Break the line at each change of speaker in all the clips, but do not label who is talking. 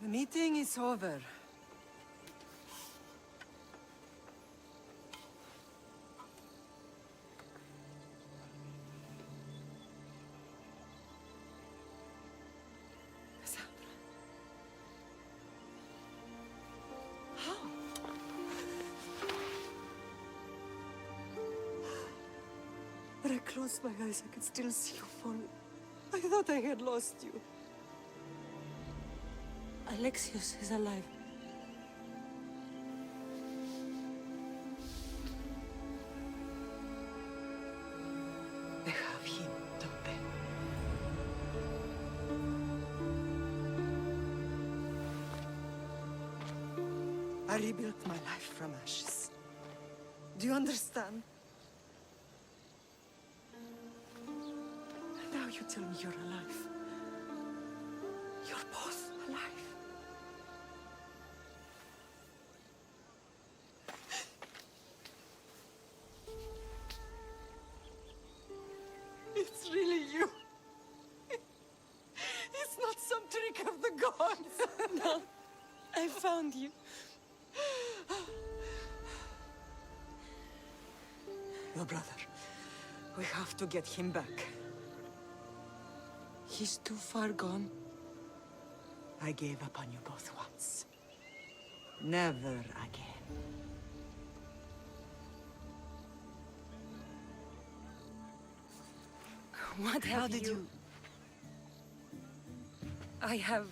The meeting is over. Cassandra. How? When I closed my eyes, I could still see you fall. I thought I had lost you. Alexios is alive. They have him, don't they? I rebuilt my life from ashes. Do you understand? Now you tell me you're alive. You're both alive. It's really you. It's not some trick of the gods. No, I found you. Your brother. We have to get him back. He's too far gone. I gave up on you both once. Never again.
What
How
have
did you...
I have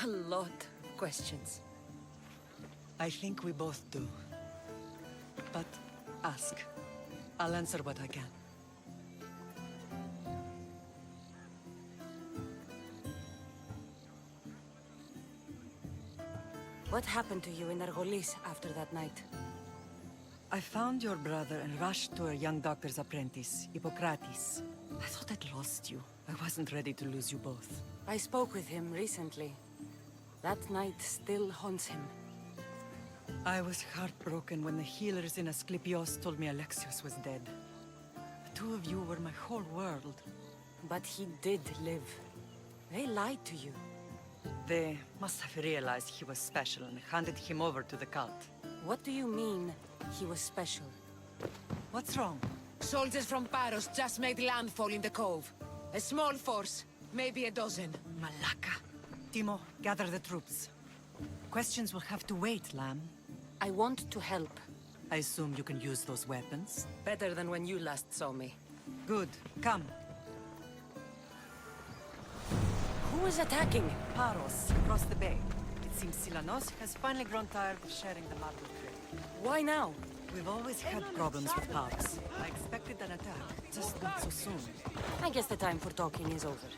a lot of questions.
I think we both do. But ask. I'll answer what I can.
What happened to you in Argolis after that night?
I found your brother and rushed to a young doctor's apprentice, Hippocrates. I thought I'd lost you. I wasn't ready to lose you both.
I spoke with him recently. That night still haunts him.
I was heartbroken when the healers in Asclepios told me Alexios was dead. The two of you were my whole world.
But he did live. They lied to you.
They must have realized he was special and handed him over to the cult.
What do you mean, he was special?
What's wrong?
Soldiers from Paros just made landfall in the cove. A small force, maybe a dozen.
Malaka. Timo, gather the troops. Questions will have to wait, Lamb.
I want to help.
I assume you can use those weapons?
Better than when you last saw me.
Good. Come.
Who is attacking?
Paros, across the bay. It seems Silanos has finally grown tired of sharing the marble trade.
Why now?
We've always had problems with Paros. I expected an attack, just not so soon.
I guess the time for talking is over.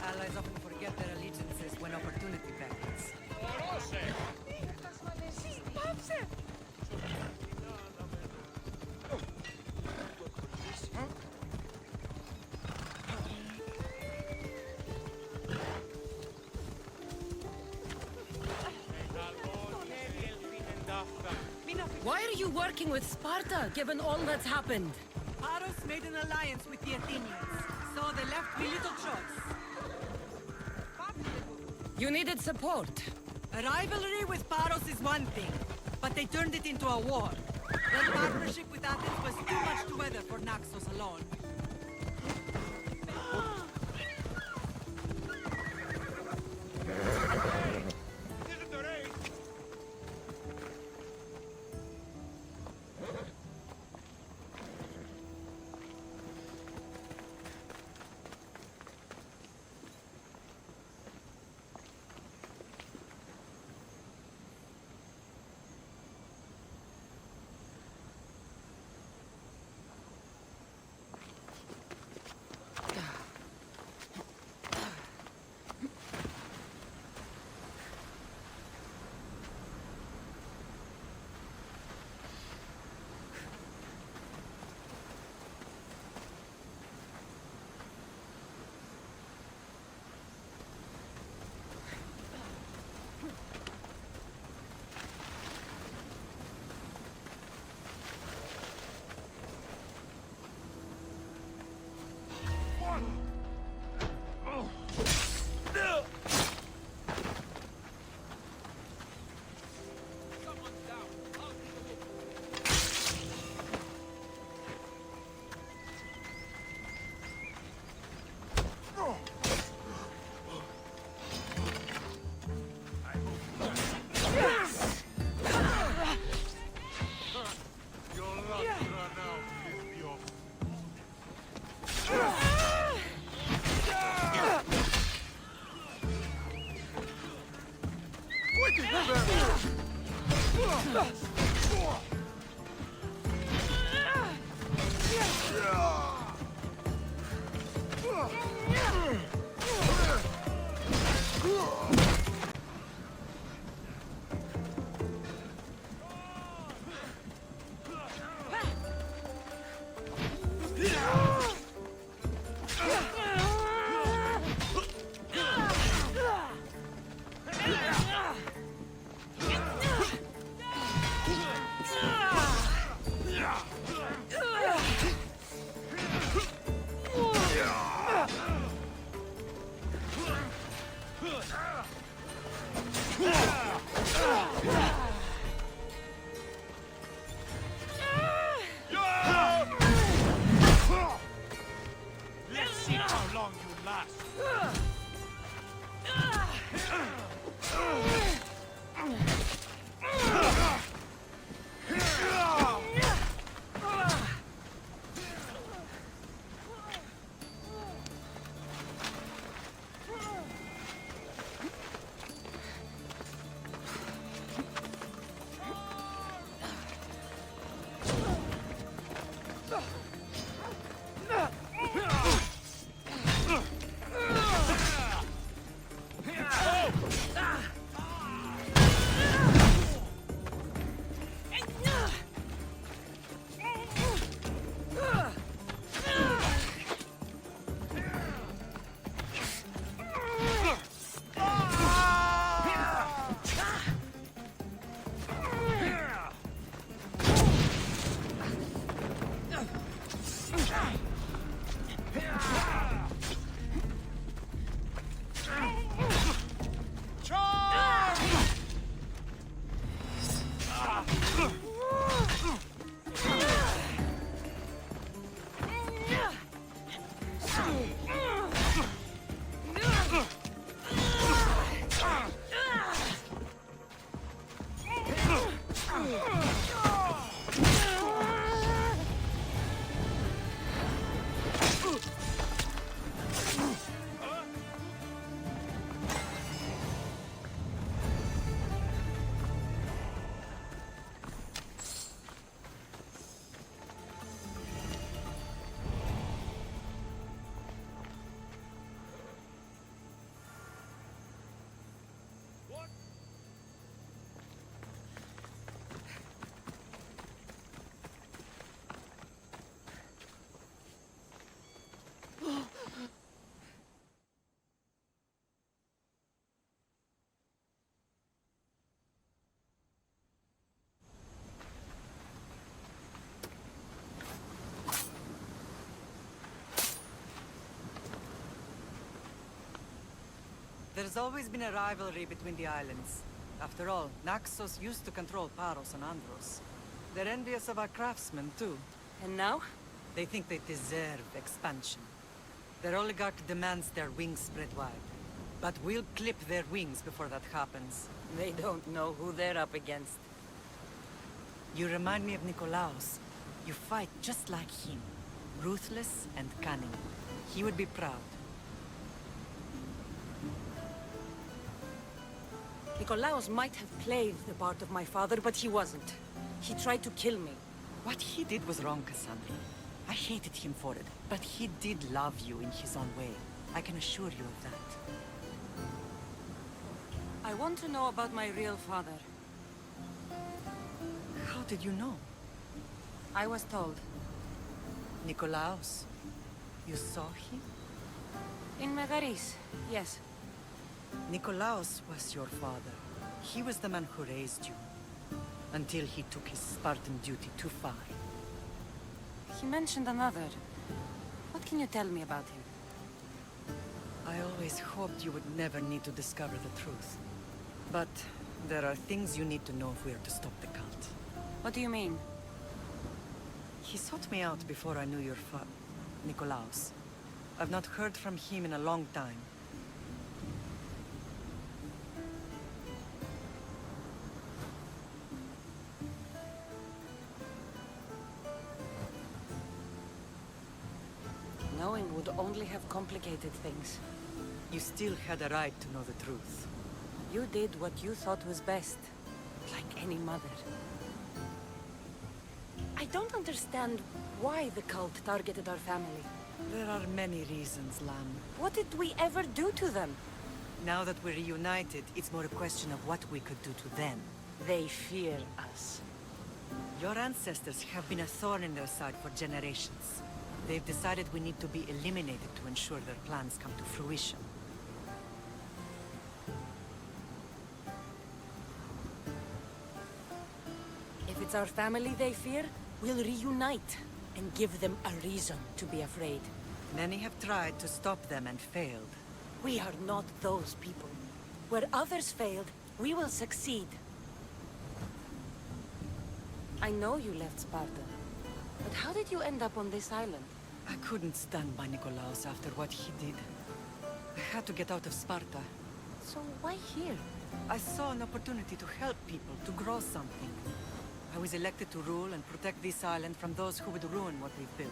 Allies often forget their allegiances when opportunity beckons.
Why are you working with Sparta, given all that's happened?
Paros made an alliance with the Athenians, so they left me little choice.
You needed support.
A rivalry with Paros is one thing, but they turned it into a war. Their partnership with Athens was too much to weather for Naxos alone. There's always been a rivalry between the islands. After all, Naxos used to control Paros and Andros. They're envious of our craftsmen, too.
And now?
They think they deserve expansion. Their oligarch demands their wings spread wide. But we'll clip their wings before that happens.
They don't know who they're up against.
You remind me of Nikolaos. You fight just like him. Ruthless and cunning. He would be proud.
Nikolaos might have played the part of my father, but he wasn't. He tried to kill me.
What he did was wrong, Cassandra. I hated him for it, but he did love you in his own way. I can assure you of that.
I want to know about my real father.
How did you know?
I was told.
Nikolaos. You saw him?
In Megaris, yes.
Nikolaos was your father. He was the man who raised you. Until he took his Spartan duty too far.
He mentioned another. What can you tell me about him?
I always hoped you would never need to discover the truth. But there are things you need to know if we are to stop the cult.
What do you mean?
He sought me out before I knew your Nikolaos. I've not heard from him in a long time.
Knowing would only have complicated things.
You still had a right to know the truth.
You did what you thought was best, like any mother. I don't understand why the cult targeted our family.
There are many reasons, Lamb.
What did we ever do to them?
Now that we're reunited, it's more a question of what we could do to them.
They fear us.
Your ancestors have been a thorn in their side for generations. They've decided we need to be eliminated to ensure their plans come to fruition.
If it's our family they fear, we'll reunite and give them a reason to be afraid.
Many have tried to stop them and failed.
We are not those people. Where others failed, we will succeed. I know you left Sparta, but how did you end up on this island?
I couldn't stand by Nikolaos after what he did. I had to get out of Sparta.
So why here?
I saw an opportunity to help people, to grow something. I was elected to rule and protect this island from those who would ruin what we've built.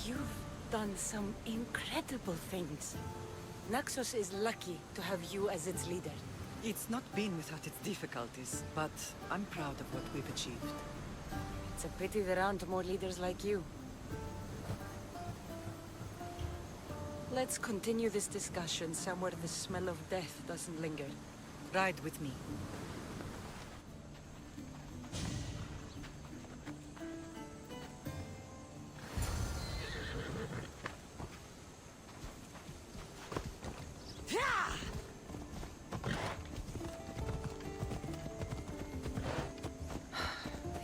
You've done some incredible things. Naxos is lucky to have you as its leader.
It's not been without its difficulties, but I'm proud of what we've achieved.
It's a pity there aren't more leaders like you. Let's continue this discussion somewhere the smell of death doesn't linger.
Ride with me.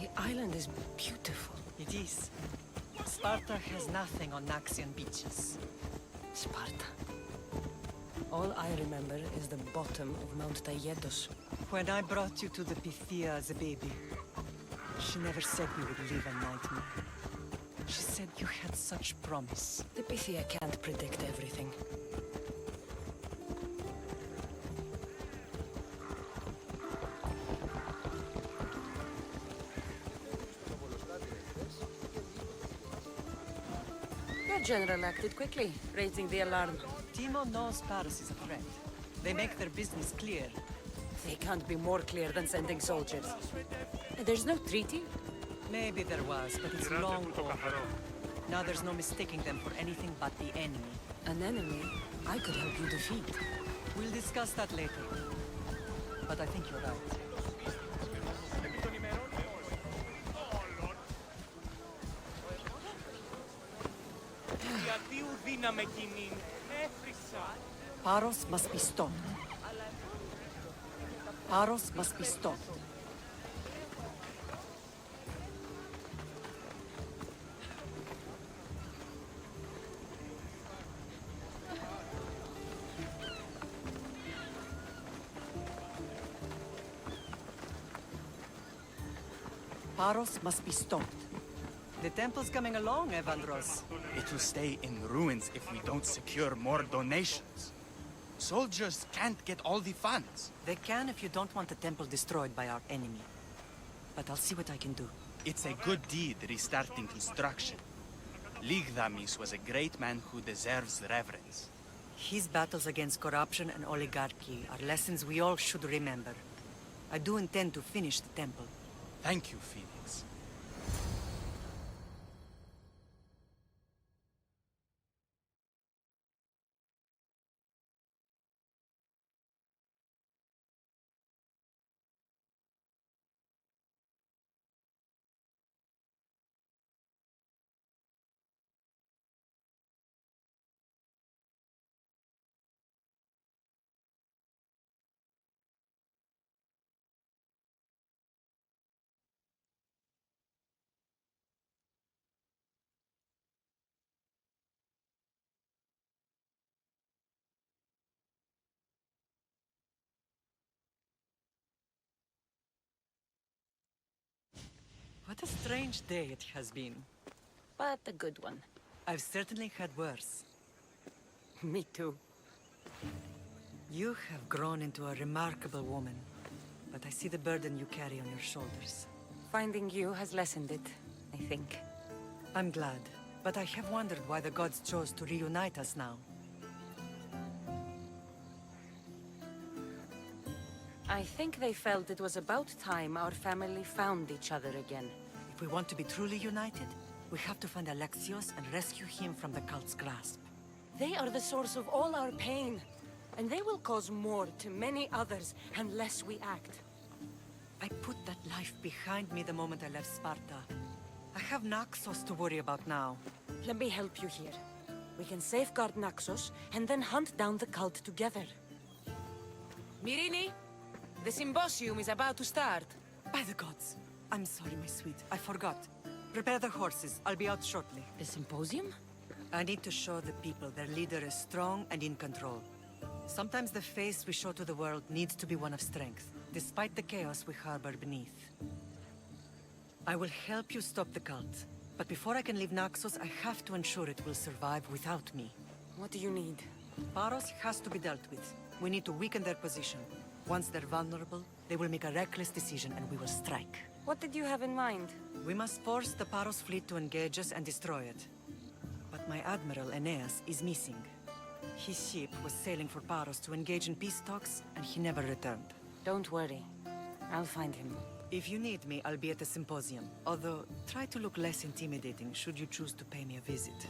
The island is beautiful.
It is. Sparta has nothing on Naxian beaches.
Sparta. All I remember is the bottom of Mount Taygetos.
When I brought you to the Pythia as a baby, she never said you would live a nightmare. She said you had such promise.
The Pythia can't predict everything. Your general acted quickly, raising the alarm.
Timo knows Paris is a threat. They make their business clear.
They can't be more clear than sending soldiers. There's no treaty?
Maybe there was, but it's long over. Now there's no mistaking them for anything but the enemy.
An enemy I could help you defeat.
We'll discuss that later. But I think you're right. Paros must be stopped. Paros must be stopped. Paros must be stopped. The temple's coming along, Evandros.
It will stay in ruins if we don't secure more donations. Soldiers can't get all the funds.
They can if you don't want the temple destroyed by our enemy. But I'll see what I can do.
It's a good deed restarting construction. Ligdamis was a great man who deserves reverence.
His battles against corruption and oligarchy are lessons we all should remember. I do intend to finish the temple.
Thank you, Phoenix.
What a strange day it has been.
But a good one.
I've certainly had worse.
Me too.
You have grown into a remarkable woman, but I see the burden you carry on your shoulders.
Finding you has lessened it, I think.
I'm glad, but I have wondered why the gods chose to reunite us now.
I think they felt it was about time our family found each other again.
If we want to be truly united, we have to find Alexios and rescue him from the cult's grasp.
They are the source of all our pain, and they will cause more to many others unless we act.
I put that life behind me the moment I left Sparta. I have Naxos to worry about now.
Let me help you here. We can safeguard Naxos and then hunt down the cult together.
Myrrine, the symposium is about to start.
By the gods! I'm sorry, my sweet. I forgot. Prepare the horses. I'll be out shortly.
The symposium?
I need to show the people their leader is strong and in control. Sometimes the face we show to the world needs to be one of strength, despite the chaos we harbor beneath. I will help you stop the cult, but before I can leave Naxos, I have to ensure it will survive without me.
What do you need?
Paros has to be dealt with. We need to weaken their position. Once they're vulnerable, they will make a reckless decision and we will strike.
What did you have in mind?
We must force the Paros fleet to engage us and destroy it. But my admiral, Aeneas, is missing. His ship was sailing for Paros to engage in peace talks, and he never returned.
Don't worry. I'll find him.
If you need me, I'll be at the symposium. Although, try to look less intimidating should you choose to pay me a visit.